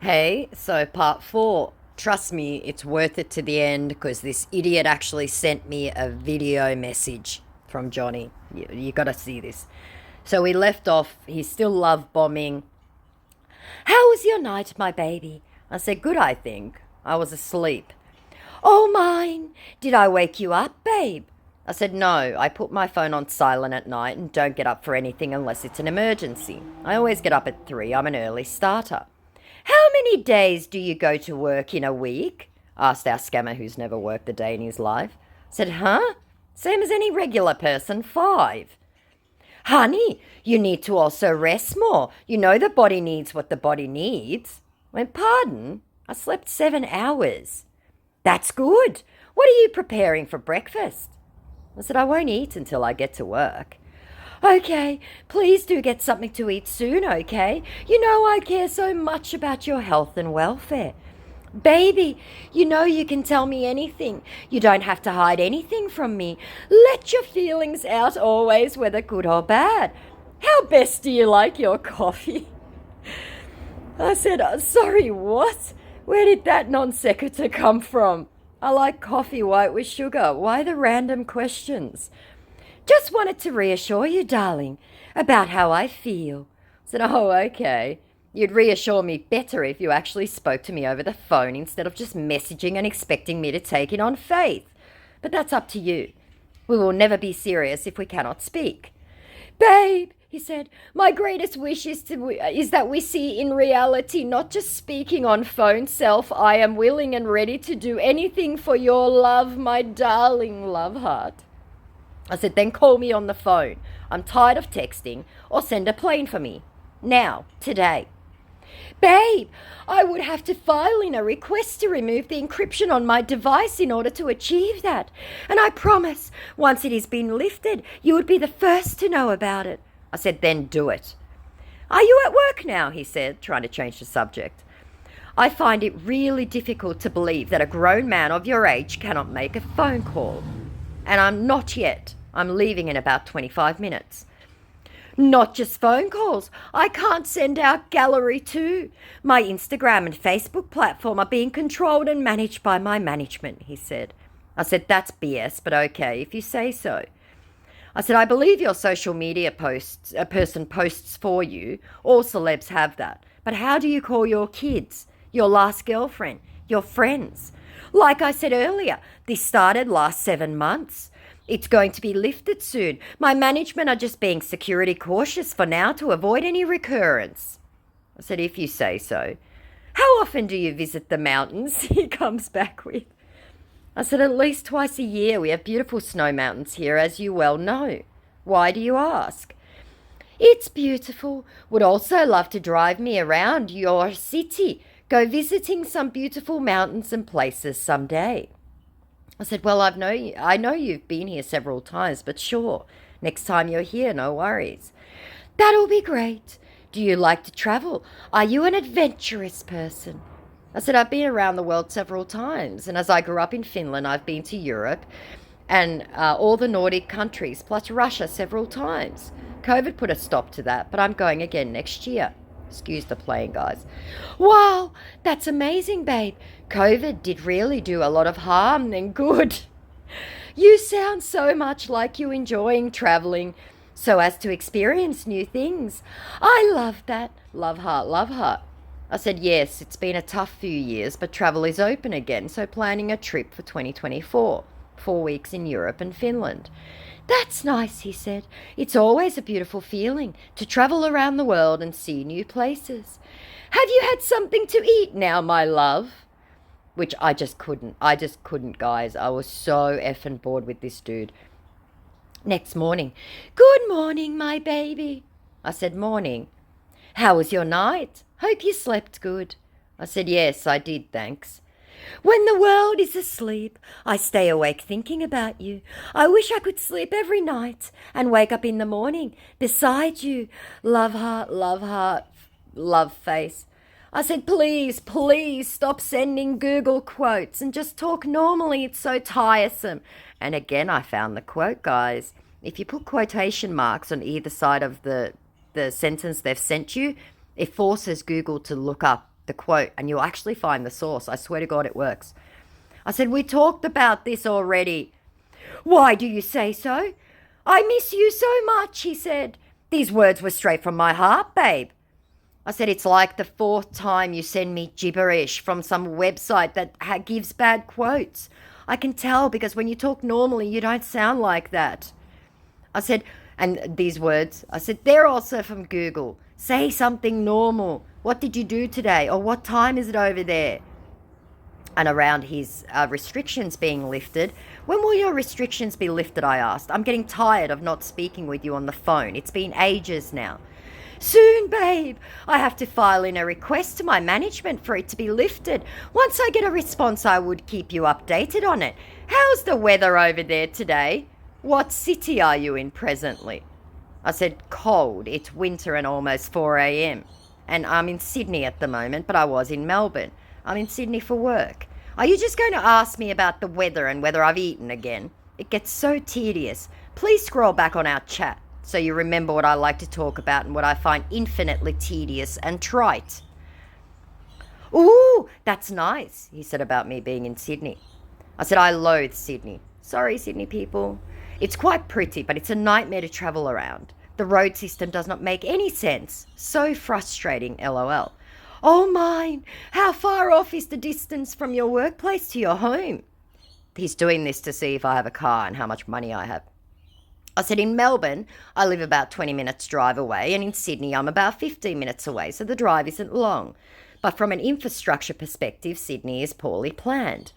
Hey, so part four. Trust me, it's worth it to the end because this idiot actually sent me a video message from Johnny. You gotta see this. So we left off, he's still love bombing. How was your night, my baby? I said, good, I think. I was asleep. Oh, mine. Did I wake you up, babe? I said, no, I put my phone on silent at night and don't get up for anything unless it's an emergency. I always get up at 3. I'm an early starter. How many days do you go to work in a week? Asked our scammer who's never worked a day in his life. I said, huh? Same as any regular person, 5. Honey, you need to also rest more. You know the body needs what the body needs. I went, pardon? I slept 7 hours. That's good. What are you preparing for breakfast? I said, I won't eat until I get to work. Okay, please do get something to eat soon, okay? You know I care so much about your health and welfare. Baby, you know you can tell me anything. You don't have to hide anything from me. Let your feelings out always, whether good or bad. How best do you like your coffee? I said, sorry, what? Where did that non sequitur come from? I like coffee white with sugar. Why the random questions? Just wanted to reassure you, darling, about how I feel. I said, oh, okay. You'd reassure me better if you actually spoke to me over the phone instead of just messaging and expecting me to take it on faith. But that's up to you. We will never be serious if we cannot speak. Babe, he said, my greatest wish is that we see in reality, not just speaking on phone self. I am willing and ready to do anything for your love, my darling love heart. I said, then call me on the phone. I'm tired of texting, or send a plane for me. Now, today. Babe, I would have to file in a request to remove the encryption on my device in order to achieve that. And I promise, once it has been lifted, you would be the first to know about it. I said, then do it. Are you at work now? He said, trying to change the subject. I find it really difficult to believe that a grown man of your age cannot make a phone call. And I'm not yet. I'm leaving in about 25 minutes. Not just phone calls. I can't send out gallery too. My Instagram and Facebook platform are being controlled and managed by my management, he said. I said, that's BS, but okay, if you say so. I said, I believe your social media posts, a person posts for you. All celebs have that. But how do you call your kids, your last girlfriend, your friends? Like I said earlier, this started last 7 months. It's going to be lifted soon. My management are just being security cautious for now to avoid any recurrence. I said, if you say so. How often do you visit the mountains? He comes back with. I said, at least twice a year. We have beautiful snow mountains here, as you well know. Why do you ask? It's beautiful. Would also love to drive me around your city. Go visiting some beautiful mountains and places someday. I said, well, I know you've been here several times, but sure, next time you're here, no worries. That'll be great. Do you like to travel? Are you an adventurous person? I said, I've been around the world several times, and as I grew up in Finland, I've been to Europe and all the Nordic countries, plus Russia several times. COVID put a stop to that, but I'm going again next year. Excuse the playing, guys. Wow, that's amazing, babe. COVID did really do a lot of harm than good. You sound so much like you enjoying traveling so as to experience new things. I love that. Love heart, love heart. I said, yes, it's been a tough few years, but travel is open again, so planning a trip for 2024, 4 weeks in Europe and Finland. That's nice, he said. It's always a beautiful feeling to travel around the world and see new places. Have you had something to eat now, my love? Which I just couldn't. Guys. I was so effing bored with this dude. Next morning. Good morning, my baby. I said, morning. How was your night? Hope you slept good. I said, yes, I did, thanks. When the world is asleep, I stay awake thinking about you. I wish I could sleep every night and wake up in the morning beside you. Love heart, love face. I said, please, please stop sending Google quotes and just talk normally. It's so tiresome. And again, I found the quote, guys. If you put quotation marks on either side of the sentence they've sent you, it forces Google to look up the quote, and you'll actually find the source. I swear to God, it works. I said, we talked about this already. Why do you say so? I miss you so much, he said. These words were straight from my heart, babe. I said, it's like the fourth time you send me gibberish from some website that gives bad quotes. I can tell because when you talk normally, you don't sound like that. I said, and these words, I said, they're also from Google. Say something normal. What did you do today? Or what time is it over there? And around his restrictions being lifted. When will your restrictions be lifted, I asked. I'm getting tired of not speaking with you on the phone. It's been ages now. Soon, babe. I have to file in a request to my management for it to be lifted. Once I get a response, I would keep you updated on it. How's the weather over there today? What city are you in presently? I said, cold. It's winter and almost 4 a.m. And I'm in Sydney at the moment, but I was in Melbourne. I'm in Sydney for work. Are you just going to ask me about the weather and whether I've eaten again? It gets so tedious. Please scroll back on our chat so you remember what I like to talk about and what I find infinitely tedious and trite. Ooh, that's nice, he said about me being in Sydney. I said, I loathe Sydney. Sorry, Sydney people. It's quite pretty, but it's a nightmare to travel around. The road system does not make any sense. So frustrating, LOL. Oh, mine, how far off is the distance from your workplace to your home? He's doing this to see if I have a car and how much money I have. I said, in Melbourne, I live about 20 minutes drive away, and in Sydney, I'm about 15 minutes away, so the drive isn't long. But from an infrastructure perspective, Sydney is poorly planned.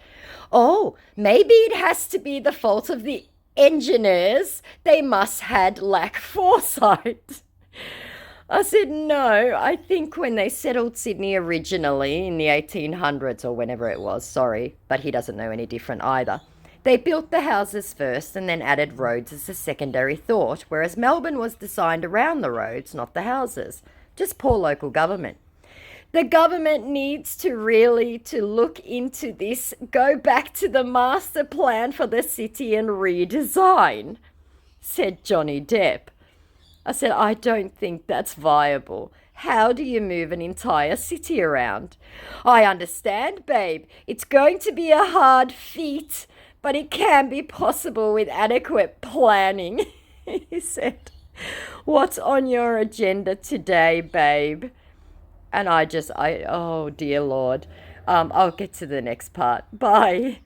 Oh, maybe it has to be the fault of the engineers. They must had lack foresight. I said, no, I think when they settled Sydney originally in the 1800s or whenever it was, sorry, but he doesn't know any different either. They built the houses first and then added roads as a secondary thought, whereas Melbourne was designed around the roads, not the houses. Just poor local government. The government needs to look into this, go back to the master plan for the city and redesign, said Johnny Depp. I said, I don't think that's viable. How do you move an entire city around? I understand, babe. It's going to be a hard feat, but it can be possible with adequate planning, he said. What's on your agenda today, babe? And oh dear Lord. I'll get to the next part. Bye.